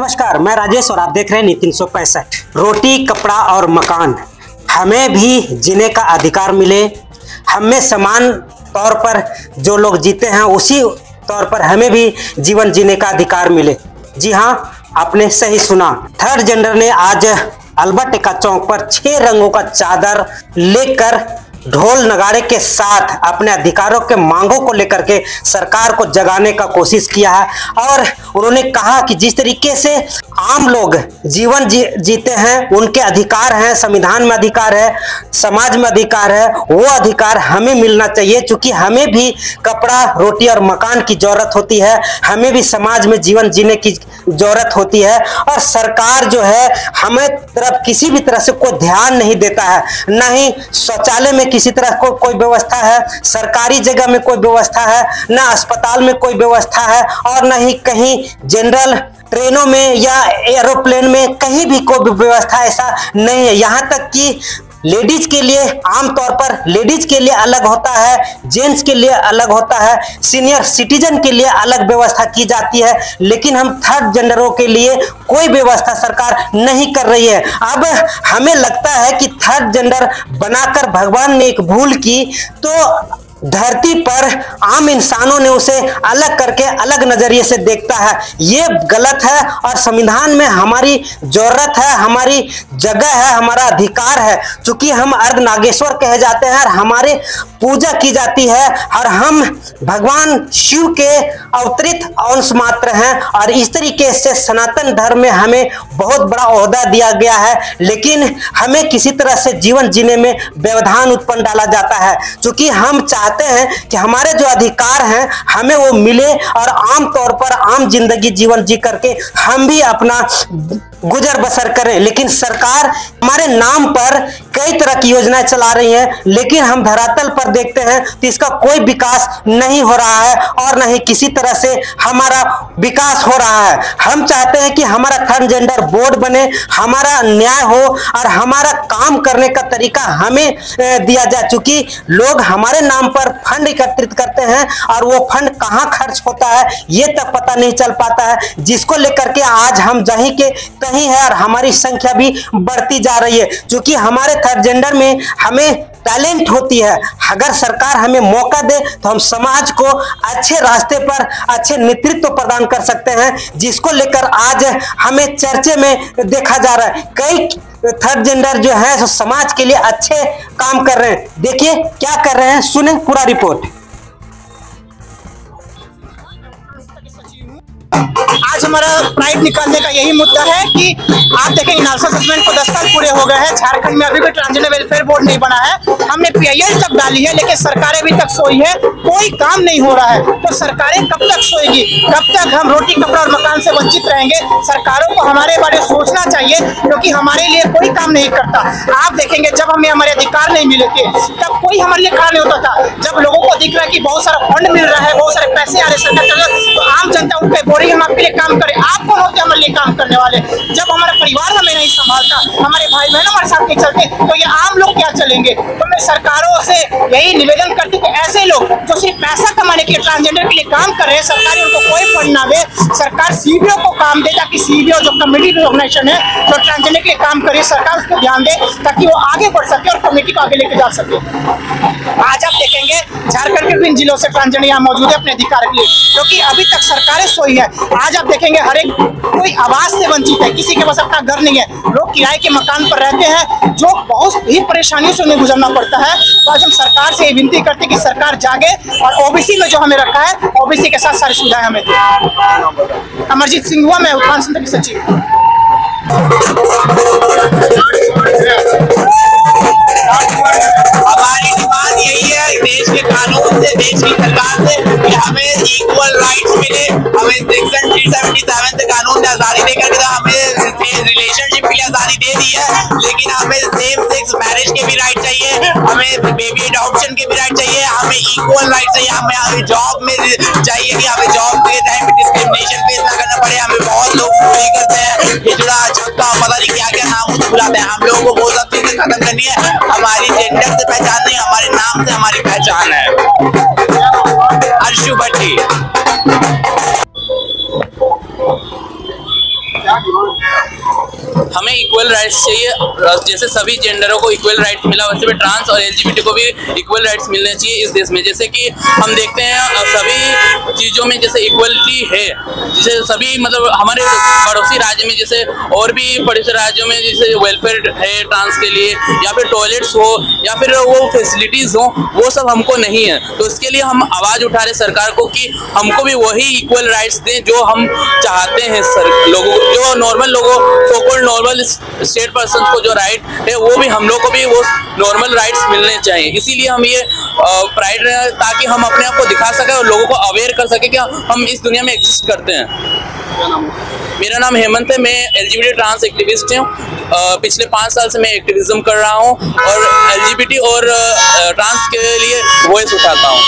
नमस्कार, मैं राजेश और आप देख रहे हैं नीति 365। रोटी, कपड़ा और मकान, हमें भी जीने का अधिकार मिले। हमें समान तौर पर जो लोग जीते हैं उसी तौर पर हमें भी जीवन जीने का अधिकार मिले। जी हाँ, आपने सही सुना। थर्ड जेंडर ने आज अल्बर्ट एक्का चौक पर 6 रंगों का चादर लेकर ढोल नगाड़े के साथ अपने अधिकारों के मांगों को लेकर के सरकार को जगाने का कोशिश किया है। और उन्होंने कहा कि जिस तरीके से आम लोग जीवन जीते हैं, उनके अधिकार हैं, संविधान में अधिकार है, समाज में अधिकार है, वो अधिकार हमें मिलना चाहिए। क्योंकि हमें भी कपड़ा, रोटी और मकान की जरूरत होती है, हमें भी समाज में जीवन जीने की जरूरत होती है। और सरकार जो है हमें तरफ किसी भी तरह से कोई ध्यान नहीं देता है। न ही शौचालय में किसी तरह को कोई व्यवस्था है, सरकारी जगह में कोई व्यवस्था है, न अस्पताल में कोई व्यवस्था है, और न ही कहीं जनरल ट्रेनों में या एरोप्लेन में कहीं भी कोई व्यवस्था ऐसा नहीं है। यहाँ तक कि लेडीज के लिए आमतौर पर लेडीज के लिए अलग होता है, जेंट्स के लिए अलग होता है, सीनियर सिटीजन के लिए अलग व्यवस्था की जाती है, लेकिन हम थर्ड जेंडरों के लिए कोई व्यवस्था सरकार नहीं कर रही है। अब हमें लगता है कि थर्ड जेंडर बनाकर भगवान ने एक भूल की, तो धरती पर आम इंसानों ने उसे अलग करके अलग नजरिए से देखता है। ये गलत है और संविधान में हमारी जरूरत है, हमारी जगह है, हमारा अधिकार है। क्योंकि हम अर्धनागेश्वर कहे जाते हैं और हमारे पूजा की जाती है और हम भगवान शिव के अवतरित अंश मात्र हैं। और इस तरीके से सनातन धर्म में हमें बहुत बड़ा ओहदा दिया गया है, लेकिन हमें किसी तरह से जीवन जीने में व्यवधान उत्पन्न डाला जाता है। क्योंकि हम चाहते हैं कि हमारे जो अधिकार हैं हमें वो मिले और आम तौर पर आम जिंदगी जीवन जी करके हम भी अपना गुजर बसर करें। लेकिन सरकार हमारे नाम पर कई तरह की योजनाएं चला रही हैं, लेकिन हम धरातल पर देखते हैं तो इसका कोई विकास नहीं हो रहा है और न ही किसी तरह से हमारा विकास हो रहा है। हम चाहते हैं कि हमारा थर्ड जेंडर बोर्ड बने, हमारा न्याय हो और हमारा काम करने का तरीका हमें दिया जाए। चूंकि लोग हमारे नाम पर फंड एकत्रित करते हैं और वो फंड कहाँ खर्च होता है ये तक पता नहीं चल पाता है, जिसको लेकर के आज हम जहीं के तहीं है और हमारी संख्या भी बढ़ती जा रही है। क्योंकि हमारे थर्ड जेंडर में हमें टैलेंट होती है। अगर सरकार हमें मौका दे तो हम समाज को अच्छे रास्ते पर अच्छे नेतृत्व प्रदान कर सकते हैं, जिसको लेकर आज हमें चर्चे में देखा जा रहा है। कई थर्ड जेंडर जो है तो समाज के लिए अच्छे काम कर रहे हैं। देखिए क्या कर रहे हैं, सुने पूरा रिपोर्ट। आज हमारा प्राइड निकालने का यही मुद्दा है कि आप देखेंगे नालसा सस्पेंड को 10 साल पूरे हो गए हैं। झारखंड में अभी भी ट्रांसजेंडर वेलफेयर बोर्ड नहीं बना है। हमने PIL तक डाली है, लेकिन सरकारें अभी तक सोई है, कोई काम नहीं हो रहा है। तो सरकारें कब तक सोएगी? कब तक हम रोटी, कपड़ा और मकान से वंचित रहेंगे? सरकारों को हमारे बारे में सोचना चाहिए, क्योंकि हमारे लिए कोई काम नहीं करता। आप देखेंगे जब हमें हमारे अधिकार नहीं मिले थे तब कोई हमारे लिए खड़ा नहीं होता था। जब लोगों को दिख रहा है कि बहुत सारा फंड मिल रहा है, बहुत सारे पैसे आ रहे सरकार, तो आम जनता उनके बोरिंग हम आपके लिए काम करें। आप कौन होते हमारे लिए काम करने वाले? जब हमारा परिवार हमें नहीं संभालता, हमारे भाई बहन हमारे साथ नहीं चलते, तो ये आम लोग क्या चलेंगे? तो मैं सरकारों से यही निवेदन करती हूँ कि ऐसे लोग जो सिर्फ पैसा कमाने के लिए ट्रांसजेंडर के लिए काम कर रहे हैं, सरकार उनको कोई फंड ना दे। सरकार CBO को काम दे, ताकि CBO जो कम्युनिटी ऑर्गेनाइजेशन है जो ट्रांसजेंडर के लिए काम करे, सरकार उस पर ध्यान दे ताकि वो आगे बढ़ सके और कम्युनिटी को आगे लेके जा सके। आज आप देखेंगे झारखंड के विभिन्न जिलों से ट्रांसजेंडर यहाँ मौजूद है अपने अधिकार के लिए, क्योंकि अभी तक सरकारें सोई है। आज आप देखेंगे हर एक कोई आवाज से वंचित है, किसी के पास अपना घर नहीं है, लोग किराए के मकान पर रहते हैं, जो बहुत ही परेशानियों से उन्हें गुजरना पड़ता है। तो आज हम सरकार से विनती करते हैं कि सरकार जागे और OBC में जो हमें रखा है, OBC के साथ सारी सुविधाएं हमें दे। अमरजीत सिंह हुआ, मैं उत्थान संघ की सचिव। हमारी डिमांड यही है देश के कानून से, देश की सरकार से, कि हमें इक्वल राइट्स मिले। हमें सेक्शन 377 से कानून ने आजादी देकर के हमें रिलेशनशिप के लिए आजादी दे दी है, लेकिन हमें सेम सेक्स मैरिज के भी राइट चाहिए, हमें बेबी अडॉप्शन के भी राइट चाहिए, हमें इक्वल राइट चाहिए, हमें जॉब में चाहिए कि हमें जॉब के टाइम पे डिस्क्रिमिनेशन फेस ना करना पड़े। हमें बहुत लोग बुराई करते हैं, हिजड़ा, छक्का, पता नहीं क्या क्या नाम उसको बुलाते हैं। हम लोगों को वो सब चीजें खत्म करनी है। हमारी जेंडर से पहचान नहीं, हमारे नाम से हमारी पहचान है। अर्शु भट्टी। हमें इक्वल राइट्स चाहिए, जैसे सभी जेंडरों को इक्वल राइट्स मिला वैसे भी ट्रांस और एलजीबीटी को भी इक्वल राइट्स मिलने चाहिए इस देश में। जैसे कि हम देखते हैं सभी चीज़ों में जैसे इक्वलिटी है, जैसे सभी मतलब हमारे पड़ोसी राज्य में जैसे और भी पड़ोसी राज्यों में जैसे वेलफेयर है ट्रांस के लिए, या फिर टॉयलेट्स हो या फिर वो फैसिलिटीज़ हो, वो सब हमको नहीं है। तो इसके लिए हम आवाज़ उठा रहे सरकार को कि हमको भी वही इक्वल राइट्स दें जो हम चाहते हैं। सर लोगों जो नॉर्मल लोगों so called normal state person को जो राइट है वो भी हम लोग को भी वो नॉर्मल राइट्स मिलने चाहिए। इसीलिए हम ये प्राइड ताकि हम अपने आप को दिखा सकें और लोगों को अवेयर कर सकें कि हम इस दुनिया में एग्जिस्ट करते हैं। मेरा नाम हेमंत है, मैं एलजीबीटी ट्रांस एक्टिविस्ट हूँ। पिछले 5 साल से मैं एक्टिविज्म कर रहा हूँ और एलजीबीटी और ट्रांस के लिए वॉइस उठाता हूँ।